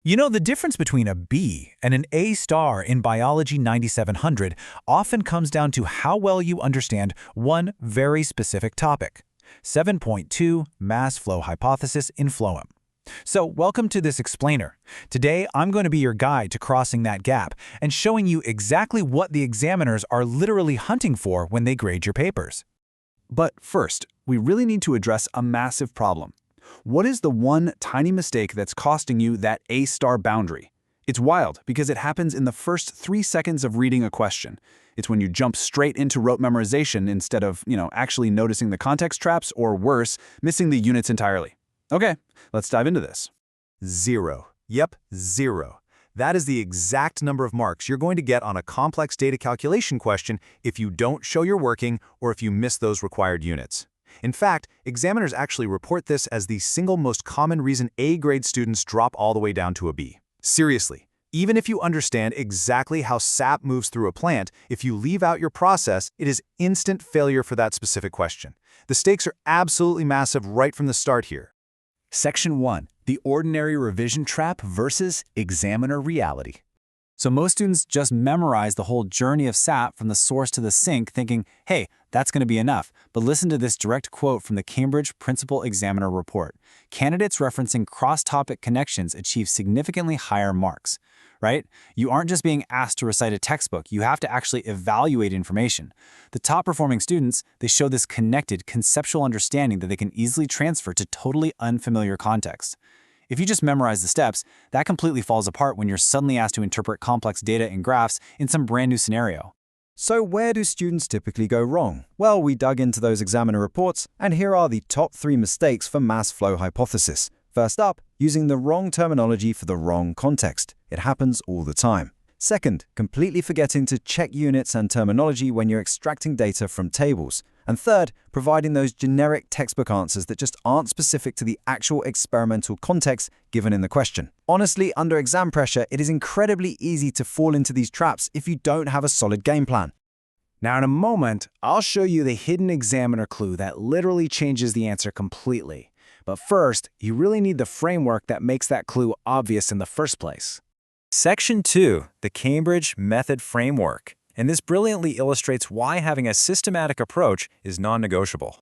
You know, the difference between a B and an A star in Biology 9700 often comes down to how well you understand one very specific topic. 7.2 Mass flow hypothesis in phloem. So welcome to this explainer. Today, I'm going to be your guide to crossing that gap and showing you exactly what the examiners are literally hunting for when they grade your papers. But first, we really need to address a massive problem. What is the one tiny mistake that's costing you that A-star boundary? It's wild because it happens in the first 3 seconds of reading a question. It's when you jump straight into rote memorization instead of, actually noticing the context traps or worse, missing the units entirely. Okay, let's dive into this. 0. Yep, 0. That is the exact number of marks you're going to get on a complex data calculation question if you don't show you're working or if you miss those required units. In fact, examiners actually report this as the single most common reason A-grade students drop all the way down to a B. Seriously, even if you understand exactly how sap moves through a plant, if you leave out your process, it is instant failure for that specific question. The stakes are absolutely massive right from the start here. Section 1. The ordinary revision trap versus examiner reality. So most students just memorize the whole journey of SAP from the source to the sink thinking, hey, that's going to be enough. But listen to this direct quote from the Cambridge Principal Examiner Report. Candidates referencing cross-topic connections achieve significantly higher marks, right? You aren't just being asked to recite a textbook. You have to actually evaluate information. The top-performing students, they show this connected, conceptual understanding that they can easily transfer to totally unfamiliar context. If you just memorize the steps, that completely falls apart when you're suddenly asked to interpret complex data and graphs in some brand new scenario. So where do students typically go wrong? Well, we dug into those examiner reports, and here are the top 3 mistakes for mass flow hypothesis. First up, using the wrong terminology for the wrong context. It happens all the time. Second, completely forgetting to check units and terminology when you're extracting data from tables. And third, providing those generic textbook answers that just aren't specific to the actual experimental context given in the question. Honestly, under exam pressure, it is incredibly easy to fall into these traps if you don't have a solid game plan. Now in a moment, I'll show you the hidden examiner clue that literally changes the answer completely. But first, you really need the framework that makes that clue obvious in the first place. Section 2, the Cambridge Method Framework. And this brilliantly illustrates why having a systematic approach is non-negotiable.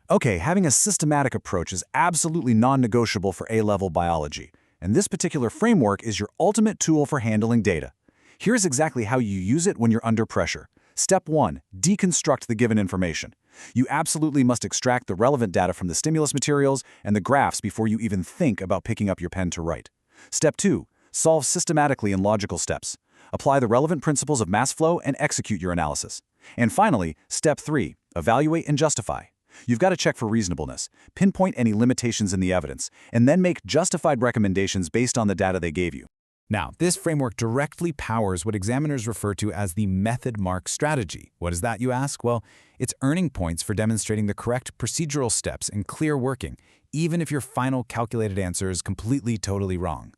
Okay, having a systematic approach is absolutely non-negotiable for A-level biology, and this particular framework is your ultimate tool for handling data. Here's exactly how you use it when you're under pressure. Step 1. Deconstruct the given information. You absolutely must extract the relevant data from the stimulus materials and the graphs before you even think about picking up your pen to write. Step 2. Solve systematically in logical steps. Apply the relevant principles of mass flow and execute your analysis. And finally, Step 3. Evaluate and justify. You've got to check for reasonableness, pinpoint any limitations in the evidence, and then make justified recommendations based on the data they gave you. Now, this framework directly powers what examiners refer to as the method mark strategy. What is that, you ask? Well, it's earning points for demonstrating the correct procedural steps and clear working, even if your final calculated answer is completely, totally wrong.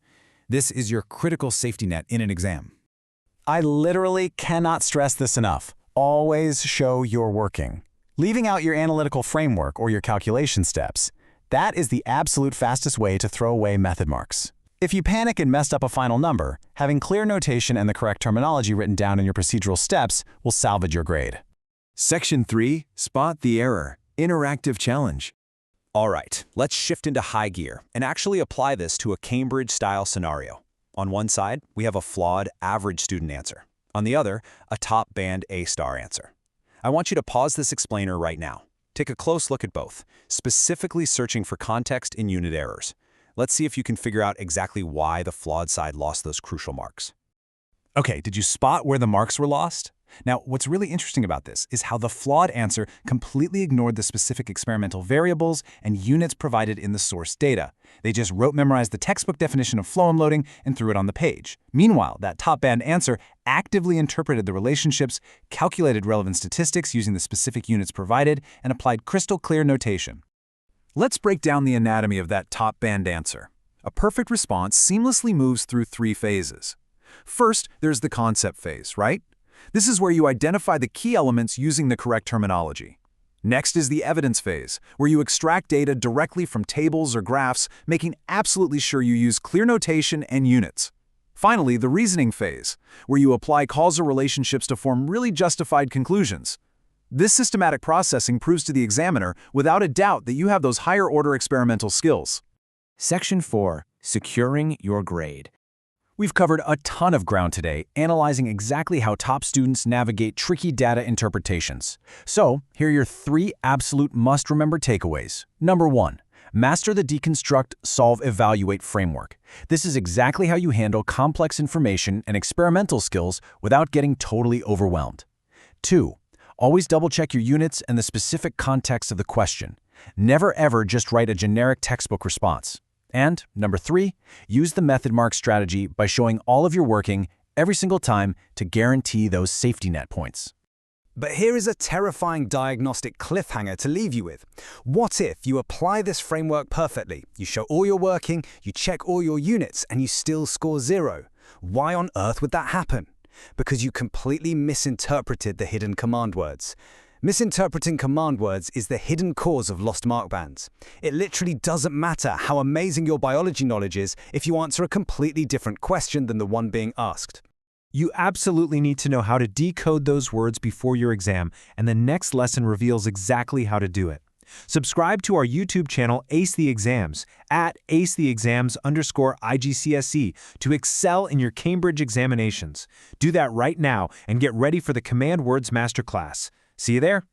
This is your critical safety net in an exam. I literally cannot stress this enough. Always show you're working. Leaving out your analytical framework or your calculation steps, that is the absolute fastest way to throw away method marks. If you panic and messed up a final number, having clear notation and the correct terminology written down in your procedural steps will salvage your grade. Section 3, Spot the Error, Interactive Challenge. All right, let's shift into high gear and actually apply this to a Cambridge-style scenario. On one side, we have a flawed average student answer. On the other, a top band A-star answer. I want you to pause this explainer right now. Take a close look at both, specifically searching for context in unit errors. Let's see if you can figure out exactly why the flawed side lost those crucial marks. Okay, did you spot where the marks were lost? Now, what's really interesting about this is how the flawed answer completely ignored the specific experimental variables and units provided in the source data. They just memorized the textbook definition of Phloem loading and threw it on the page. Meanwhile, that top-band answer actively interpreted the relationships, calculated relevant statistics using the specific units provided, and applied crystal-clear notation. Let's break down the anatomy of that top-band answer. A perfect response seamlessly moves through 3 phases. First, there's the concept phase, right? This is where you identify the key elements using the correct terminology. Next is the evidence phase, where you extract data directly from tables or graphs, making absolutely sure you use clear notation and units. Finally, the reasoning phase, where you apply causal relationships to form really justified conclusions. This systematic processing proves to the examiner, without a doubt, that you have those higher-order experimental skills. Section 4. Securing your grade. We've covered a ton of ground today, analyzing exactly how top students navigate tricky data interpretations. So, here are your 3 absolute must-remember takeaways. Number 1. Master the deconstruct, solve, evaluate framework. This is exactly how you handle complex information and experimental skills without getting totally overwhelmed. 2. Always double-check your units and the specific context of the question. Never ever just write a generic textbook response. And number 3, use the method mark strategy by showing all of your working every single time to guarantee those safety net points. But here is a terrifying diagnostic cliffhanger to leave you with. What if you apply this framework perfectly? You show all your working, you check all your units, and you still score 0. Why on earth would that happen? Because you completely misinterpreted the hidden command words. Misinterpreting command words is the hidden cause of lost mark bands. It literally doesn't matter how amazing your biology knowledge is if you answer a completely different question than the one being asked. You absolutely need to know how to decode those words before your exam, and the next lesson reveals exactly how to do it. Subscribe to our YouTube channel Ace the Exams at acetheexams_IGCSE to excel in your Cambridge examinations. Do that right now and get ready for the Command Words Masterclass. See you there.